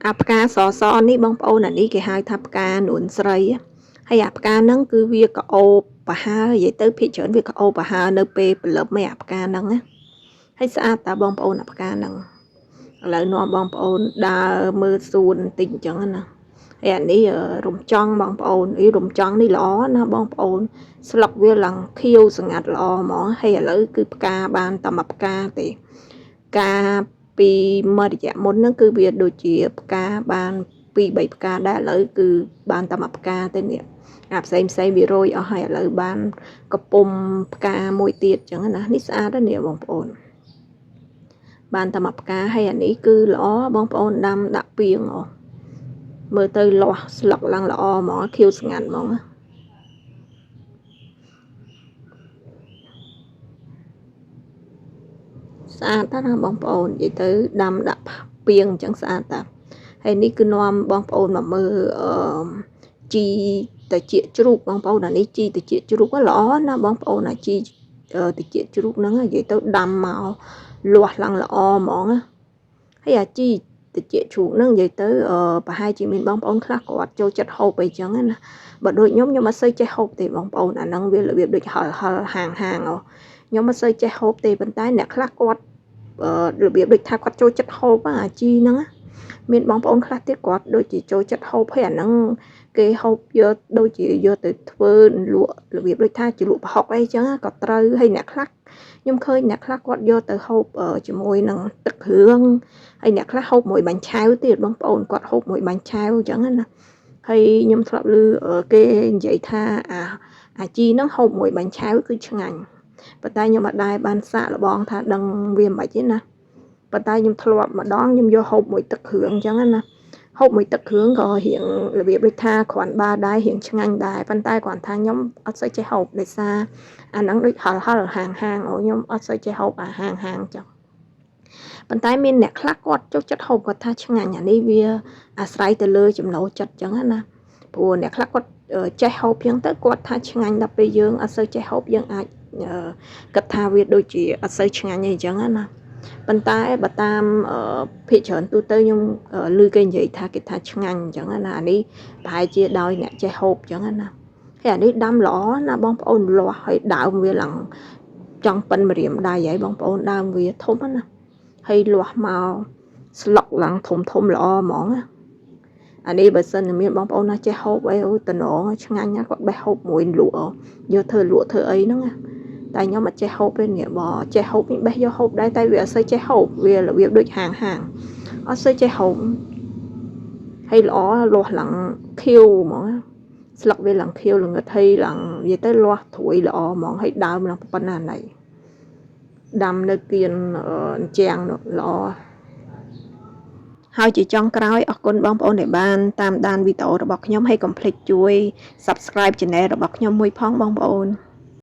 អាផ្កាសសនេះបងប្អូនអានេះគេហៅថាផ្កានួនស្រីហើយអាផ្កាហ្នឹងគឺវាក្អូបប្រហើរនិយាយទៅភាគច្រើនវាក្អូបប្រហើរនៅពេលព្រលឹមឯអាផ្កាហ្នឹងណាហើយស្អាតតាបងប្អូនអាផ្កាហ្នឹងឥឡូវនាំបងប្អូនដើរមើលសួនបន្តិចអញ្ចឹងណាហើយអានេះរំចង់បងប្អូនរំចង់នេះល្អណាបងប្អូនស្លឹកវាឡើងខៀវស្ងាត់ល្អហ្មងហើយឥឡូវគឺផ្កាបានតែមួយផ្កាទេការពីមួយរយៈមុនហ្នឹងគឺវាដូចជាផ្កាបាន2-3ផ្កាដែរឥឡូវគឺបានតែមួយផ្កាទេនេះអាផ្សេងវារយអស់ហើយឥឡូវបានកំពុំផ្កាមួយទៀតអញ្ចឹងណានេះស្អាតណាស់បងប្អូនបានតែមួយផ្កាហើយអានេះគឺល្អបងប្អូនដាំដាក់ពាងមើលទៅលាស់ស្លឹកឡើងល្អហ្មងខៀវស្ងាត់ហ្មងស្អាតណាស់បងប្អូននិយាយទៅដាំដាក់ពាងអញ្ចឹងស្អាតតាហើយនេះគឺនាំបងប្អូនមកមើលជីត្រចៀកជ្រូកបងប្អូនអានេះជីត្រចៀកជ្រូកល្អណាបងប្អូនអាជីត្រចៀកជ្រូកហ្នឹងនិយាយទៅដាំមកលាស់ឡើងល្អហ្មងហើយអាជីត្រចៀកជ្រូកហ្នឹងនិយាយទៅប្រហែលជាមានបងប្អូនខ្លះគាត់ចូលចិត្តហូបអីចឹងណាបើដូចខ្ញុំអត់សូវចេះហូបទេបងប្អូនអាហ្នឹងវារបៀបដូចហឹលហាងខ្ញុំអត់សូវចេះហូបទេប៉ុន្តែអ្នកខ្លះគាត់របៀបដូចថាគាត់ចូលចិត្តហូបអាជីហ្នឹងមានបងប្អូនខ្លះទៀតគាត់ដូចជាចូលចិត្តហូបហើយអាហ្នឹងគេហូបយកដូចជាយកទៅធ្វើលក់របៀបដូចថាជាលក់ប្រហុកអីចឹងក៏ត្រូវហើយអ្នកខ្លះខ្ញុំឃើញអ្នកខ្លះគាត់យកទៅហូបជាមួយនឹងទឹកគ្រឿងហើយអ្នកខ្លះហូបមួយបាញ់ឆាវទៀតបងប្អូនគាត់ហូបមួយបាញ់ឆាវអញ្ចឹងណាហើយខ្ញុំធ្លាប់ឮគេនិយាយថាអាជីហ្នឹងហូបមួយបាញ់ឆាវគឺឆ្ងាញ់ប៉ុន្តែខ្ញុំអត់ដែរបានសាកល្បងថាដឹងវាមិនទេណាប៉ុន្តែខ្ញុំធ្លាប់ម្ដងខ្ញុំយកហូបមួយទឹកគ្រឿងអញ្ចឹងណាហូបមួយទឹកគ្រឿងក៏រៀងរបៀបដូចថាគ្រាន់បើដែររៀងឆ្ងាញ់ដែរប៉ុន្តែគ្រាន់ថាខ្ញុំអត់សូវចេះហូបដោយសារអាហ្នឹងដូចហឹលហាងខ្ញុំអត់សូវចេះហូបអាហាងចឹងប៉ុន្តែមានអ្នកខ្លះគាត់ចូលចិត្តហូបគាត់ថាឆ្ងាញ់អានេះវាអាស្រ័យទៅលើចំណូលចិត្តចឹងណាព្រោះអ្នកខ្លះគាត់ចេះហូបចឹងទៅគាត់ថាឆ្ងាញ់ដល់ពេលយើងអត់សូវចេះហូបយើងអាចគិតថាវាដូចជាអត់សូវឆ្ងាញ់អីចឹងណាប៉ុន្តែបើតាមភាគច្រើនទូទៅខ្ញុំឮគេនិយាយថាគេថាឆ្ងាញ់អញ្ចឹងណាអានេះប្រហែលជាដោយអ្នកចេះហូបអញ្ចឹងណាហើយអានេះដាំល្អណាបងប្អូនលាស់ហើយដើមវាឡើងចង់ប៉ិនម្រាមដៃហើយបងប្អូនដើមវាធំណាហើយលាស់មកស្លឹកឡើងធំល្អហ្មងណាអានេះបើសិនមានបងប្អូនណាចេះហូបអីតំណងឆ្ងាញ់ណាគាត់បេះហូបមួយលក់យកធ្វើលក់ធ្វើអីហ្នឹងណាតែខ្ញុំអត់ចេះហូបទេនេះបើចេះហូបនេះបេះយកហូបដែរតែវាអត់សូវចេះហូបវារបៀបដូចហាងអត់សូវចេះហូបហើយល្អលាស់ឡើងខៀវហ្មងស្លឹកវាឡើងខៀវល្ងឹតហើយឡើងនិយាយទៅលាស់ត្រួយល្អហ្មងហើយដើមឡើងប៉ុណ្ណាណៃដាំនៅគៀនជាងល្អហើយជាចុងក្រោយអរគុណបងប្អូនដែលបានតាមដានវីដេអូរបស់ខ្ញុំហើយកុំភ្លេចជួយ Subscribe Channel របស់ខ្ញុំមួយផងបងប្អូន